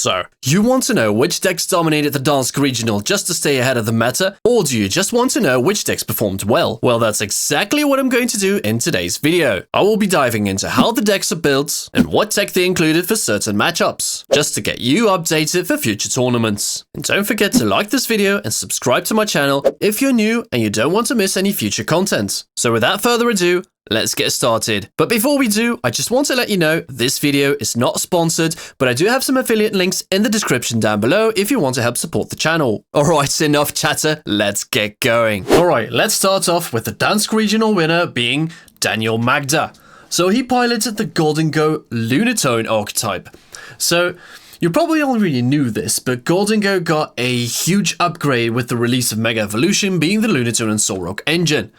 So, you want to know which decks dominated the Gdańsk Regional just to stay ahead of the meta, or do you just want to know which decks performed well? Well, that's exactly what I'm going to do in today's video. I will be diving into how the decks are built and what tech they included for certain matchups, just to get you updated for future tournaments. And don't forget to like this video and subscribe to my channel if you're new and you don't want to miss any future content. So without further ado, let's get started. But before we do, I just want to let you know this video is not sponsored, but I do have some affiliate links in the description down below if you want to help support the channel. Alright, enough chatter, let's get going. Alright, let's start off with the Gdańsk Regional winner being Daniel Magda. So he piloted the Gholdengo Lunatone archetype. So you probably already knew this, but Gholdengo got a huge upgrade with the release of Mega Evolution being the Lunatone and Zoroark engine.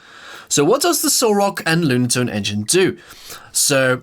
So what does the Zoroark and Lunatone engine do? So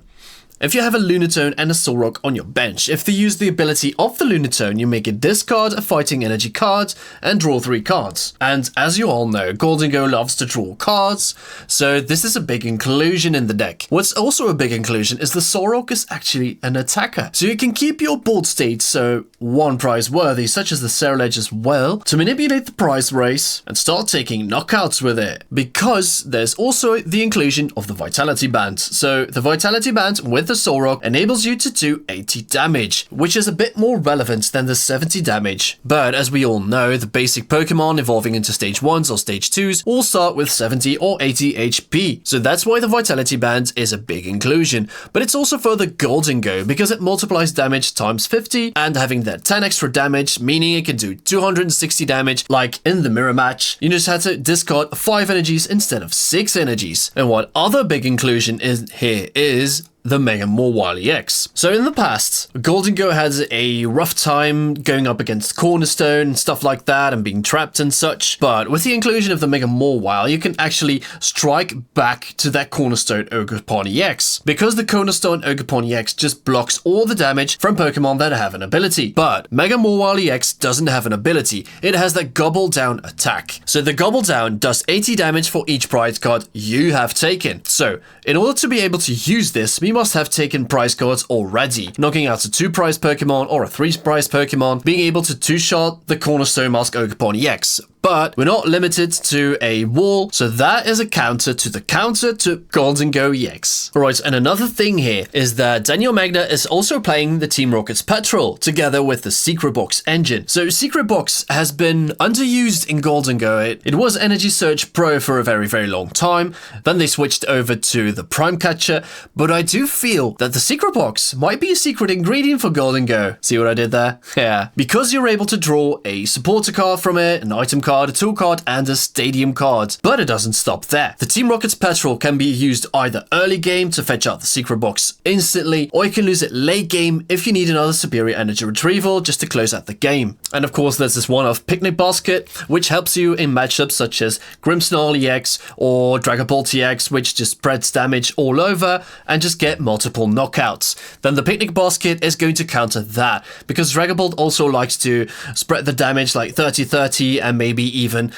if you have a Lunatone and a Zoroark on your bench, if they use the ability of the Lunatone, you make it discard a fighting energy card and draw 3 cards. And as you all know, Gholdengo loves to draw cards, so this is a big inclusion in the deck. What's also a big inclusion is the Zoroark is actually an attacker, so you can keep your board state so one prize worthy, such as the Cerulege as well, to manipulate the prize race and start taking knockouts with it. Because there's also the inclusion of the Vitality Band. So the Vitality Band with the Zoroark enables you to do 80 damage, which is a bit more relevant than the 70 damage. But as we all know, the basic Pokemon evolving into stage 1s or stage 2s all start with 70 or 80 HP. So that's why the Vitality Band is a big inclusion. But it's also for the Gholdengo because it multiplies damage times 50 and having that 10 extra damage, meaning it can do 260 damage like in the mirror match. You just had to discard 5 energies instead of 6 energies. And what other big inclusion is here is the Mega Mawile EX. So in the past, Gholdengo had a rough time going up against Cornerstone and stuff like that and being trapped and such, but with the inclusion of the Mega Mawile, you can actually strike back to that Cornerstone Ogerpon EX, because the Cornerstone Ogerpon EX just blocks all the damage from Pokemon that have an ability. But Mega Mawile EX doesn't have an ability, it has that Gobble Down attack. So the Gobble Down does 80 damage for each prize card you have taken. So in order to be able to use this, we must have taken prize cards already, knocking out a 2 prize Pokemon or a 3 prize Pokemon, being able to 2-shot the Cornerstone Mask Ogerpon EX. But we're not limited to a wall, so that is a counter to Gholdengo EX. Alright, and another thing here is that Daniel Magda is also playing the Team Rocket's Petrol, together with the Secret Box engine. So Secret Box has been underused in Gholdengo. It was Energy Surge Pro for a very, very long time, then they switched over to the Prime Catcher, but I do feel that the Secret Box might be a secret ingredient for Gholdengo. See what I did there? Yeah. Because you're able to draw a supporter card from it, an item card, a tool card, and a stadium card. But it doesn't stop there. The Team Rocket's Petrol can be used either early game to fetch out the Secret Box instantly, or you can lose it late game if you need another superior energy retrieval just to close out the game. And of course, there's this one-off Picnic Basket, which helps you in matchups such as Grimmsnarl EX or Dragon Ball TX, which just spreads damage all over and just get multiple knockouts. Then the Picnic Basket is going to counter that, because Dragon Ball also likes to spread the damage like 30-30 and maybe even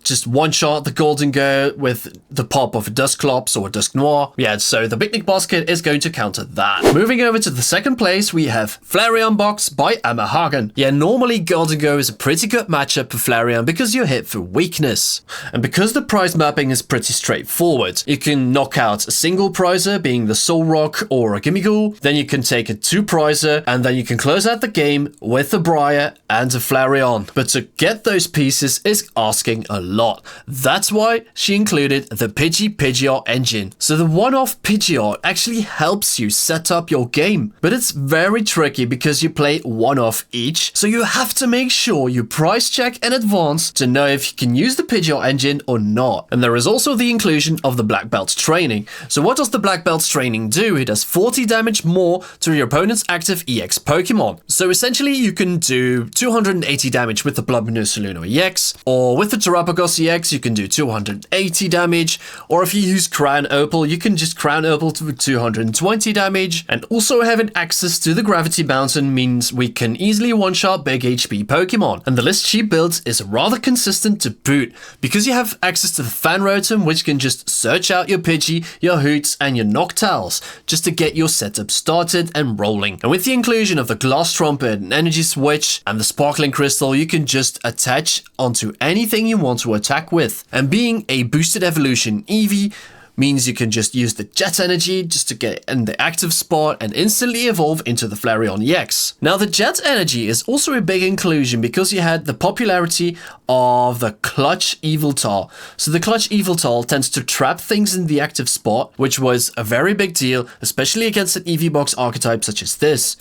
just one-shot the Gholdengo with the pop of a Dusklops or a Dusknoir. Yeah, so the Picnic Basket is going to counter that. Moving over to the second place, we have Flareon Box by Hagen. Yeah, normally Gholdengo is a pretty good matchup for Flareon because you're hit for weakness. And because the prize mapping is pretty straightforward, you can knock out a single prizer, being the Zoroark or a Gimmighoul, then you can take a 2 prizer, and then you can close out the game with a Briar and a Flareon. But to get those pieces is asking a lot. That's why she included the Pidgeot engine. So the one-off Pidgeot actually helps you set up your game, but it's very tricky because you play one-off each, so you have to make sure you price check in advance to know if you can use the Pidgeot engine or not. And there is also the inclusion of the Black Belt's training. So what does the Black Belt's training do? It does 40 damage more to your opponent's active EX Pokemon. So essentially you can do 280 damage with the Bloodmoon Soluno EX, or with the Terrapagon Heracross EX, you can do 280 damage, or if you use Crown Opal, you can just Crown Opal to 220 damage, and also having access to the Gravity Mountain means we can easily one-shot big HP Pokemon, and the list she builds is rather consistent to boot, because you have access to the Fan Rotom, which can just search out your Pidgey, your Hoots, and your Noctowls, just to get your setup started and rolling. And with the inclusion of the Glass Trumpet and Energy Switch and the Sparkling Crystal, you can just attach onto anything you want to attack with. And being a boosted evolution Eevee means you can just use the Jet Energy just to get in the active spot and instantly evolve into the Flareon EX. Now the Jet Energy is also a big inclusion because you had the popularity of the Clutch Yveltal. So the Clutch Yveltal tends to trap things in the active spot, which was a very big deal, especially against an Eevee box archetype such as this.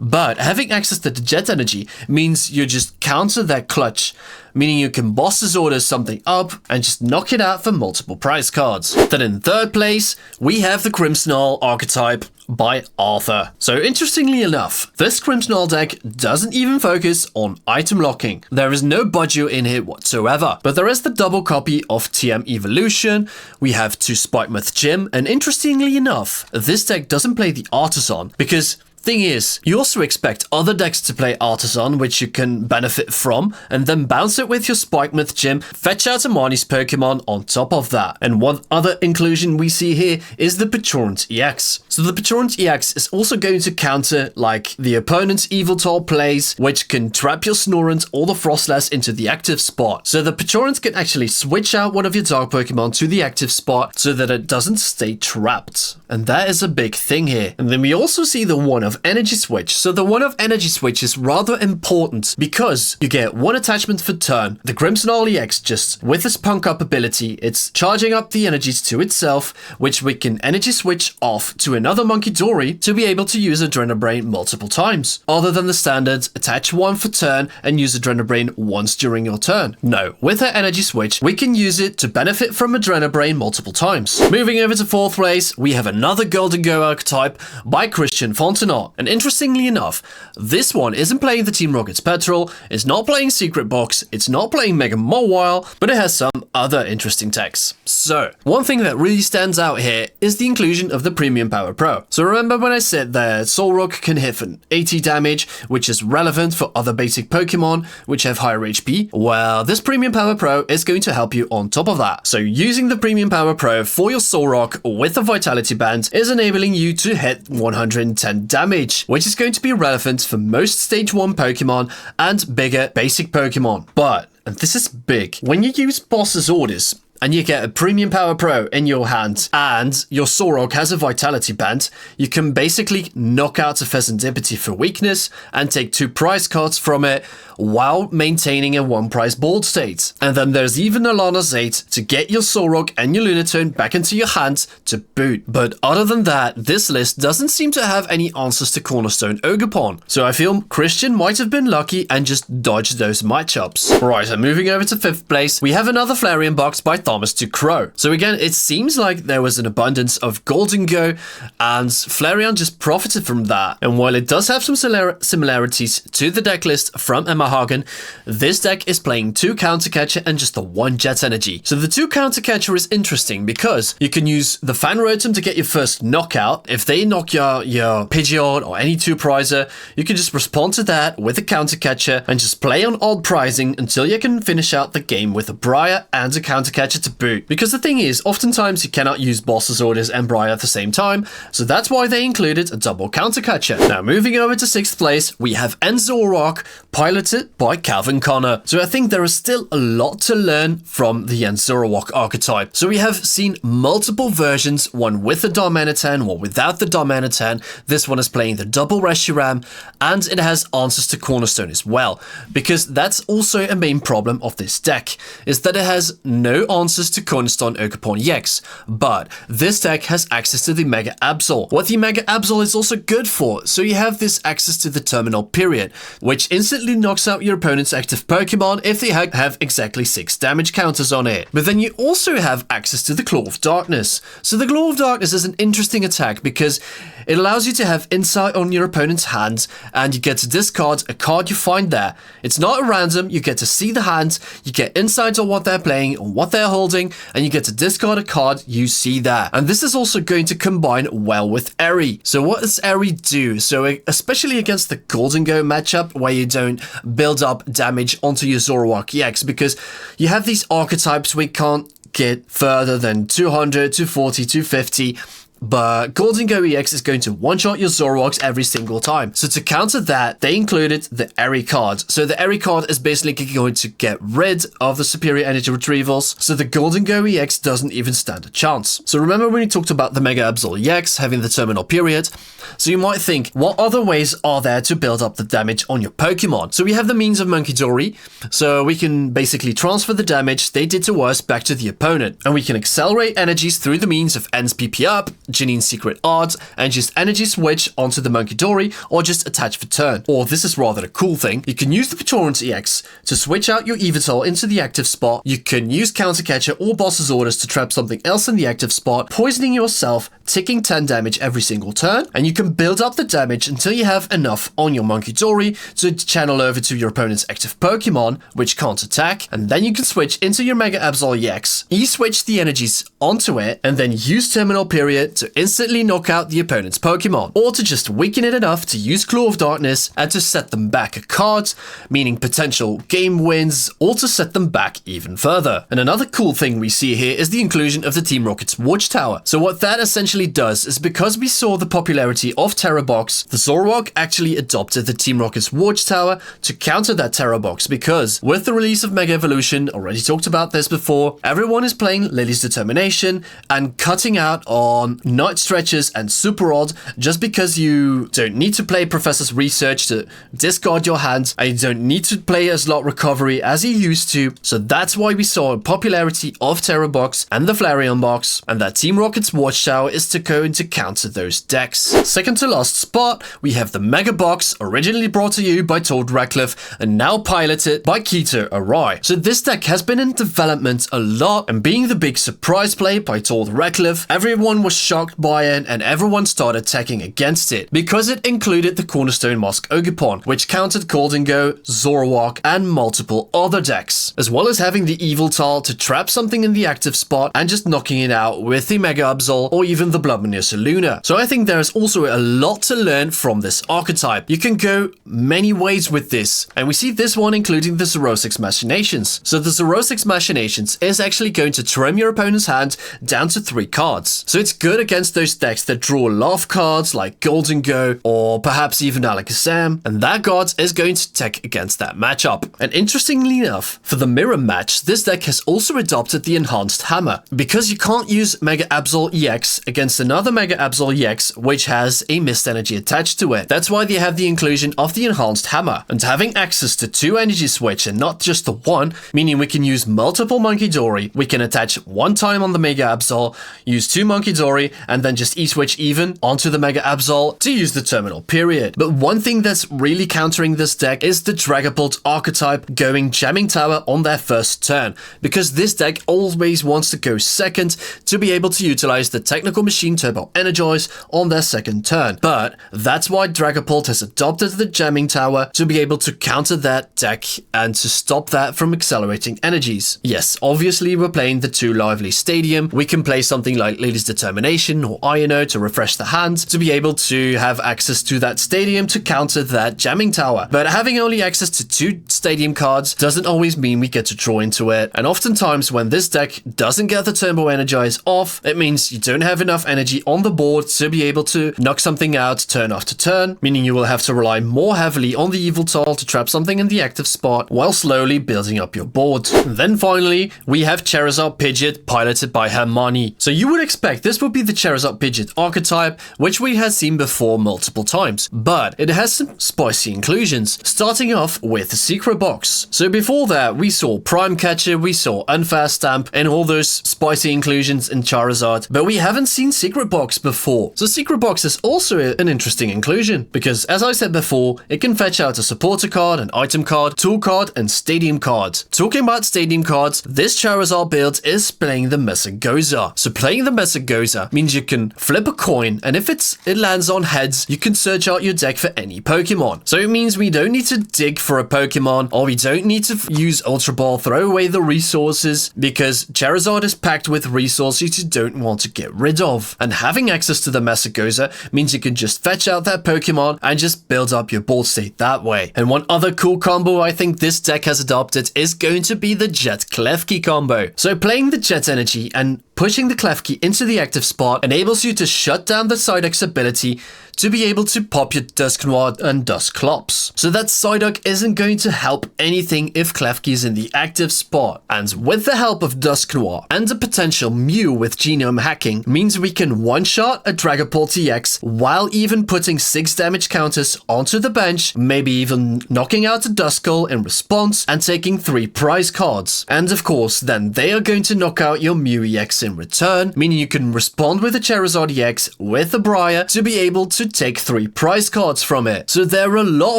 But having access to the Jet Energy means you just counter that clutch, meaning you can Boss's Order something up and just knock it out for multiple prize cards. Then in third place, we have the Grimmsnarl archetype by Arthur. So interestingly enough, this Grimmsnarl deck doesn't even focus on item locking. There is no budget in here whatsoever, but there is the double copy of TM Evolution, we have 2 Spikemouth Gym, and interestingly enough, this deck doesn't play the Artisan because thing is, you also expect other decks to play Artisan, which you can benefit from, and then bounce it with your Spikemouth Gym, fetch out Hermanni's Pokemon on top of that. And one other inclusion we see here is the Petorant EX. So the Petorant EX is also going to counter like the opponent's Yveltal plays, which can trap your Snorunt or the Frostlass into the active spot. So the Petorant can actually switch out one of your Dark Pokemon to the active spot so that it doesn't stay trapped. And that is a big thing here. And then we also see the one of Energy Switch. So the one of Energy Switch is rather important because you get one attachment for turn. The Grimmsnarl EX, just with its punk up ability, it's charging up the energies to itself, which we can Energy Switch off to another Munkidori to be able to use Adrenabrain multiple times. Other than the standards, attach one for turn and use Adrenabrain once during your turn. No, with her Energy Switch, we can use it to benefit from Adrenabrain multiple times. Moving over to fourth place, we have another Gholdengo archetype by Christian Fontenot. And interestingly enough, this one isn't playing the Team Rocket's Petrol, it's not playing Secret Box, it's not playing Mega Mawile, but it has some other interesting techs. So, one thing that really stands out here is the inclusion of the Premium Power Pro. So remember when I said that Zoroark can hit for 80 damage, which is relevant for other basic Pokemon, which have higher HP? Well, this Premium Power Pro is going to help you on top of that. So using the Premium Power Pro for your Zoroark with the Vitality Band is enabling you to hit 110 damage, which is going to be relevant for most Stage 1 Pokemon and bigger basic Pokemon. But, and this is big, when you use Boss's Orders, and you get a Premium Power Pro in your hand, and your Zoroark has a Vitality Band, you can basically knock out a Pheasantipity for weakness and take 2 prize cards from it while maintaining a 1 prize board state. And then there's even Alana's 8 to get your Zoroark and your Lunatone back into your hands to boot. But other than that, this list doesn't seem to have any answers to Cornerstone Ogerpon. So I feel Christian might have been lucky and just dodged those matchups. Right, and moving over to 5th place, we have another Flareon box by Thomas Ducrot. So again, it seems like there was an abundance of Gholdengo, and Flareon just profited from that. And while it does have some similarities to the deck list from Emma Hagen, this deck is playing 2 Counter Catcher and just the 1 Jet Energy. So the 2 Counter Catcher is interesting because you can use the Fan Rotom to get your first knockout. If they knock your Pidgeot or any 2 prizer, you can just respond to that with a Counter Catcher and just play on odd prizing until you can finish out the game with a Briar and a Counter Catcher to boot. Because the thing is, oftentimes you cannot use Boss's Orders and Briar at the same time, so that's why they included a double Counter Catcher. Now moving over to 6th place, we have Zoroark, piloted by Calvin Connor. So I think there is still a lot to learn from the Zoroark archetype. So we have seen multiple versions, one with the Darmanitan, one without the Darmanitan. This one is playing the double Reshiram, and it has answers to Cornerstone as well, because that's also a main problem of this deck, is that it has no answers to Cornerstone Ogerpon EX, but this deck has access to the Mega Absol. What the Mega Absol is also good for, so you have this access to the Terminal Period, which instantly knocks out your opponent's active Pokemon if they have exactly 6 damage counters on it. But then you also have access to the Claw of Darkness. So the Claw of Darkness is an interesting attack because it allows you to have insight on your opponent's hand, and you get to discard a card you find there. It's not a random, you get to see the hand, you get insight on what they're playing, on what they're holding, and you get to discard a card you see there. And this is also going to combine well with Arai. So what does Arai do? So especially against the Gholdengo matchup, where you don't build up damage onto your Zoroark EX, because you have these archetypes we can't get further than 200, 240, 250. But Gholdengo EX is going to one-shot your Zoroarks every single time. So to counter that, they included the Arai card. So the Arai card is basically going to get rid of the superior energy retrievals, so the Gholdengo EX doesn't even stand a chance. So remember when we talked about the Mega Absol EX having the terminal period? So you might think, what other ways are there to build up the damage on your Pokemon? So we have the means of Munkidori, so we can basically transfer the damage they did to us back to the opponent. And we can accelerate energies through the means of Ends PP up, Janine's Secret Art, and just energy switch onto the Munkidori, or just attach for turn. Or this is rather a cool thing, you can use the Vatorant EX to switch out your Yveltal into the active spot. You can use Counter Catcher or Boss's Orders to trap something else in the active spot, poisoning yourself, ticking 10 damage every single turn, and you can build up the damage until you have enough on your Munkidori to channel over to your opponent's active Pokemon, which can't attack, and then you can switch into your Mega Absol EX, E-switch the energies onto it, and then use Terminal Period to instantly knock out the opponent's Pokemon, or to just weaken it enough to use Claw of Darkness and to set them back a card, meaning potential game wins, or to set them back even further. And another cool thing we see here is the inclusion of the Team Rocket's Watchtower. So what that essentially does is, because we saw the popularity of Terra Box, the Zoroark actually adopted the Team Rocket's Watchtower to counter that Terra Box, because with the release of Mega Evolution, already talked about this before, everyone is playing Lily's Determination and cutting out on Night Stretches and Super Odd just because you don't need to play Professor's Research to discard your hand, and you don't need to play a Slot Recovery as you used to. So that's why we saw a popularity of Terra Box and the Flareon box, and that Team Rocket's Watchtower is to go to counter those decks. Second to last spot, we have the Mega Box, originally brought to you by Todd Ratcliffe and now piloted by Keito Arai. So this deck has been in development a lot, and being the big surprise play by Todd Ratcliffe, everyone was shocked by it and everyone started attacking against it, because it included the Cornerstone Mask Ogerpon, which countered Gholdengo, Zoroark, and multiple other decks, as well as having the Yveltal to trap something in the active spot and just knocking it out with the Mega Absol or even the Bloodmanier Luna. So I think there's also a lot to learn from this archetype. You can go many ways with this, and we see this one including the Zoroark's Machinations. So the Zoroark's Machinations is actually going to trim your opponent's hand down to 3 cards. So it's good against those decks that draw a lot of cards like Gholdengo or perhaps even Alakazam, and that card is going to tech against that matchup. And interestingly enough, for the mirror match, this deck has also adopted the Enhanced Hammer, because you can't use Mega Absol EX against another Mega Absol EX which has a Mist Energy attached to it. That's why they have the inclusion of the Enhanced Hammer, and having access to 2 energy switch and not just the one, meaning we can use multiple Munkidori. We can attach 1 time on the Mega Absol, use 2 Munkidori, and then just E-switch even onto the Mega Absol to use the Terminal Period. But one thing that's really countering this deck is the Dragapult archetype going Jamming Tower on their first turn, because this deck always wants to go second to be able to utilize the Technical Machine Turbo Energize on their second turn. But that's why Dragapult has adopted the Jamming Tower, to be able to counter that deck and to stop that from accelerating energies. Yes, obviously we're playing the 2 Lively Stadium. We can play something like Lily's Determination or Iono to refresh the hand, to be able to have access to that stadium to counter that Jamming Tower. But having only access to 2 stadium cards doesn't always mean we get to draw into it, and oftentimes when this deck doesn't get the Turbo Energize off, it means you don't have enough energy on the board to be able to knock something out turn after turn, meaning you will have to rely more heavily on the Yveltal to trap something in the active spot while slowly building up your board. And then finally, we have Charizard Pidgeot piloted by Hermanni. So you would expect this would be the Charizard Pidgeot archetype, which we have seen before multiple times, but it has some spicy inclusions, starting off with the Secret Box. So before that, we saw Prime Catcher, we saw Unfair Stamp, and all those spicy inclusions in Charizard, but we haven't seen Secret Box before. So Secret Box is also an interesting inclusion, because as I said before, it can fetch out a supporter card, an item card, tool card, and stadium card. Talking about stadium cards, this Charizard build is playing the Mesagoza. So playing the Mesagoza means means you can flip a coin, and if it lands on heads, you can search out your deck for any Pokemon. So it means we don't need to dig for a Pokemon, or we don't need to use Ultra Ball, throw away the resources, because Charizard is packed with resources you don't want to get rid of. And having access to the Masagoza means you can just fetch out that Pokemon and just build up your board state that way. And one other cool combo I think this deck has adopted is going to be the Jet Klefki combo. So playing the Jet Energy and pushing the Klefki into the active spot enables you to shut down the Psyduck's ability to be able to pop your Dusknoir and Dusclops. So that Psyduck isn't going to help anything if Klefki is in the active spot. And with the help of Dusknoir and a potential Mew with genome hacking, means we can one-shot a Dragapult TX while even putting 6 damage counters onto the bench, maybe even knocking out a Duskull in response and taking 3 prize cards. And of course, then they are going to knock out your Mew EX in return, meaning you can respond with a Charizard EX with a Briar to be able to take 3 prize cards from it. So there are a lot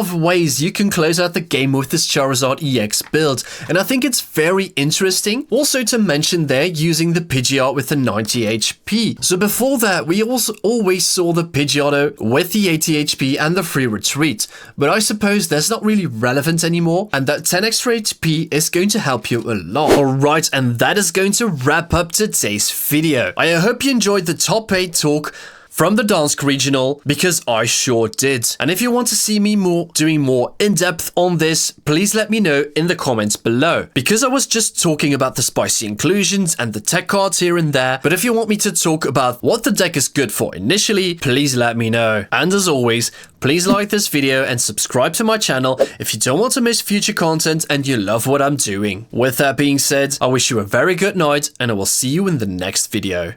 of ways you can close out the game with this Charizard EX build, and I think it's very interesting. Also to mention they're using the Pidgeot with the 90 HP. So before that, we also always saw the Pidgeotto with the 80 HP and the free retreat, but I suppose that's not really relevant anymore, and that 10 extra HP is going to help you a lot. Alright, and that is going to wrap up today's video. I hope you enjoyed the top 8 talk from the Gdańsk Regional, because I sure did. And if you want to see me doing more in-depth on this, please let me know in the comments below. Because I was just talking about the spicy inclusions and the tech cards here and there, but if you want me to talk about what the deck is good for initially, please let me know. And as always, please like this video and subscribe to my channel if you don't want to miss future content and you love what I'm doing. With that being said, I wish you a very good night, and I will see you in the next video.